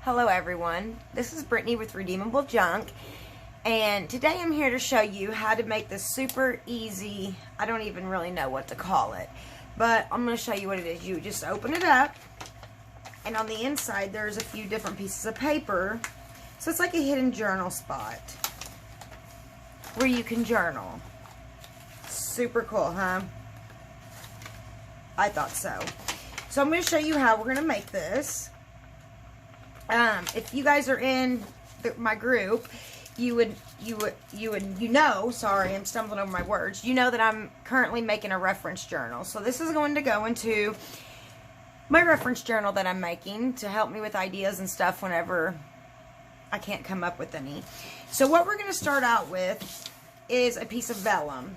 Hello everyone, this is Brittany with Redeemable Junk, and today I'm here to show you how to make this super easy, I don't even really know what to call it, but I'm going to show you what it is. You just open it up, and on the inside there's a few different pieces of paper, so it's like a hidden journal spot where you can journal. Super cool, huh? I thought so. So I'm going to show you how we're going to make this. If you guys are in my group, you know, sorry, I'm stumbling over my words. You know that I'm currently making a reference journal. So this is going to go into my reference journal that I'm making to help me with ideas and stuff whenever I can't come up with any. So what we're going to start out with is a piece of vellum.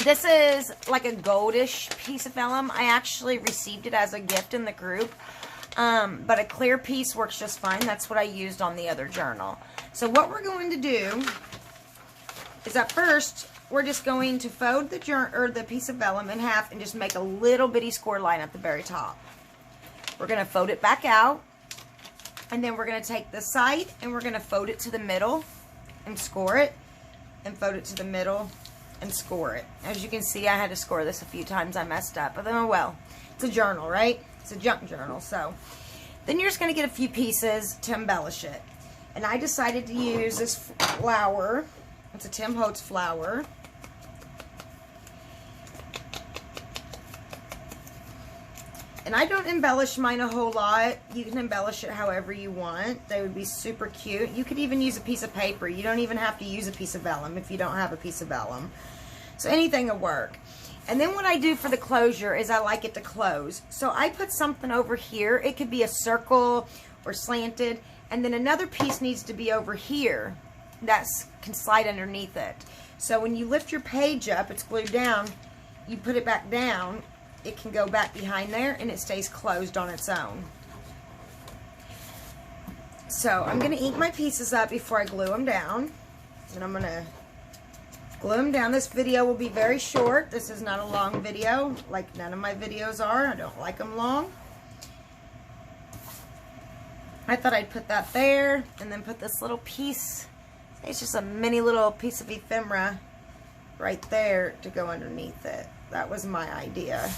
This is like a goldish piece of vellum. I actually received it as a gift in the group. But a clear piece works just fine. That's what I used on the other journal. So what we're going to do is at first we're just going to fold the piece of vellum in half and just make a little bitty score line at the very top. We're going to fold it back out, and then we're going to take the side and we're going to fold it to the middle and score it, and fold it to the middle and score it. As you can see, I had to score this a few times. I messed up, but then oh well. It's a journal, right? It's a junk journal. So then you're just going to get a few pieces to embellish it. And I decided to use this flower. It's a Tim Holtz flower. And I don't embellish mine a whole lot. You can embellish it however you want. They would be super cute. You could even use a piece of paper. You don't even have to use a piece of vellum if you don't have a piece of vellum. So anything will work. And then what I do for the closure is I like it to close. So I put something over here. It could be a circle or slanted. And then another piece needs to be over here that can slide underneath it. So when you lift your page up, it's glued down, you put it back down, it can go back behind there and it stays closed on its own. So I'm going to ink my pieces up before I glue them down. And I'm going to glue them down. This video will be very short. This is not a long video, like none of my videos are. I don't like them long. I thought I'd put that there, and then put this little piece. It's just a mini little piece of ephemera right there to go underneath it. That was my idea.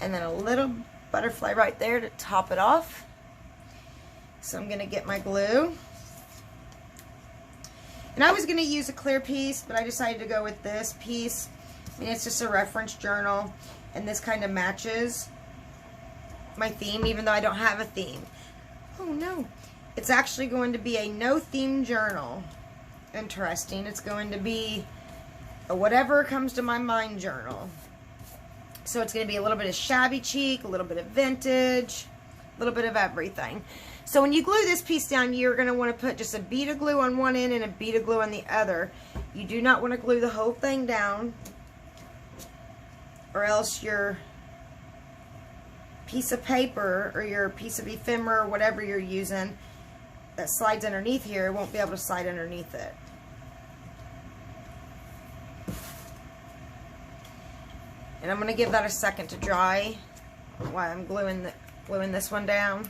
And then a little butterfly right there to top it off. So I'm going to get my glue. And I was going to use a clear piece, but I decided to go with this piece. I mean, it's just a reference journal, and this kind of matches my theme, even though I don't have a theme. Oh no, it's actually going to be a no theme journal. Interesting. It's going to be a whatever comes to my mind journal. So it's going to be a little bit of shabby chic, a little bit of vintage, a little bit of everything. So when you glue this piece down, you're going to want to put just a bead of glue on one end and a bead of glue on the other. You do not want to glue the whole thing down, or else your piece of paper or your piece of ephemera or whatever you're using that slides underneath here won't be able to slide underneath it. And I'm going to give that a second to dry while I'm gluing this one down.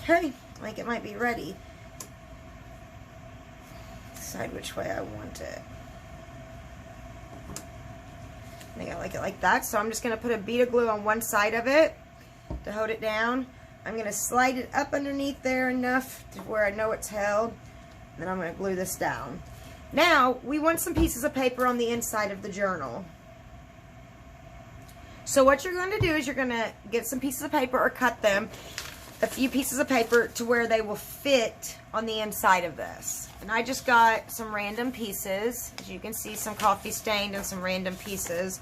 Okay, I think it might be ready. Decide which way I want it. I think I like it like that. So I'm just going to put a bead of glue on one side of it to hold it down. I'm going to slide it up underneath there enough to where I know it's held. Then I'm going to glue this down. Now, we want some pieces of paper on the inside of the journal. So what you're going to do is you're going to get some pieces of paper or cut them, a few pieces of paper to where they will fit on the inside of this. And I just got some random pieces. As you can see, some coffee stained and some random pieces.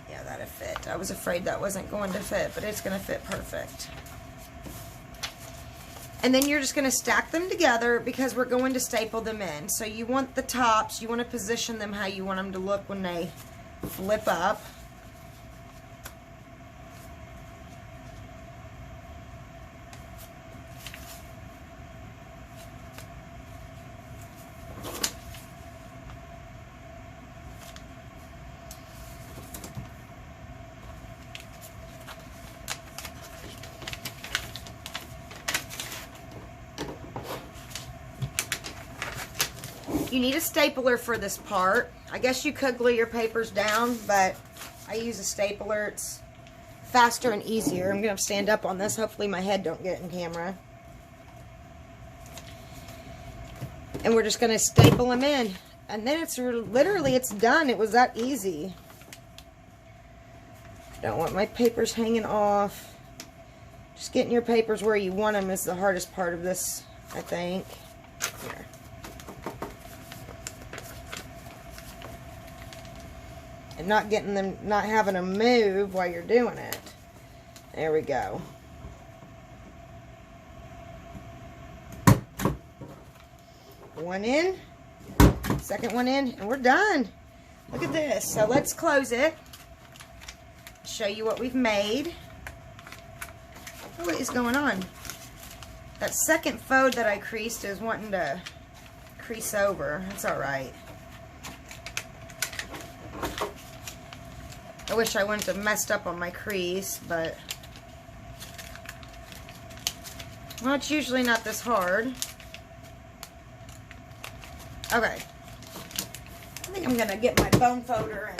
Yeah, that'll fit. I was afraid that wasn't going to fit, but it's going to fit perfect. And then you're just going to stack them together because we're going to staple them in. So you want the tops, you want to position them how you want them to look when they flip up. You need a stapler for this part. I guess you could glue your papers down, but I use a stapler. It's faster and easier. I'm going to stand up on this. Hopefully my head don't get in camera. And we're just going to staple them in. And then it's literally, it's done. It was that easy. Don't want my papers hanging off. Just getting your papers where you want them is the hardest part of this, I think. Here. And not getting them, not having them move while you're doing it. There we go. One in, second one in, and we're done. Look at this. So let's close it. Show you what we've made. What is going on? That second fold that I creased is wanting to crease over. That's alright. I wish I wouldn't have messed up on my crease, but well, it's usually not this hard. Okay. I think I'm gonna get my bone folder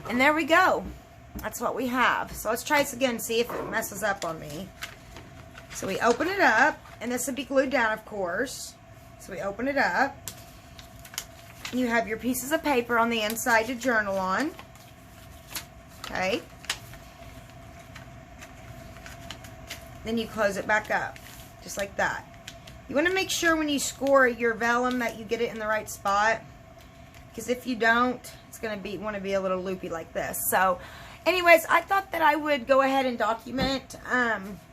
and there we go. That's what we have. So let's try this again, see if it messes up on me. So we open it up, and this would be glued down, of course. So we open it up. You have your pieces of paper on the inside to journal on. Okay. Then you close it back up, just like that. You want to make sure when you score your vellum that you get it in the right spot, because if you don't, it's going to want to be a little loopy like this. So anyways, I thought that I would go ahead and document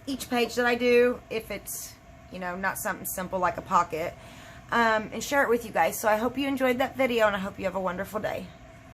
each page that I do, if it's, you know, not something simple like a pocket, and share it with you guys. So I hope you enjoyed that video, and I hope you have a wonderful day.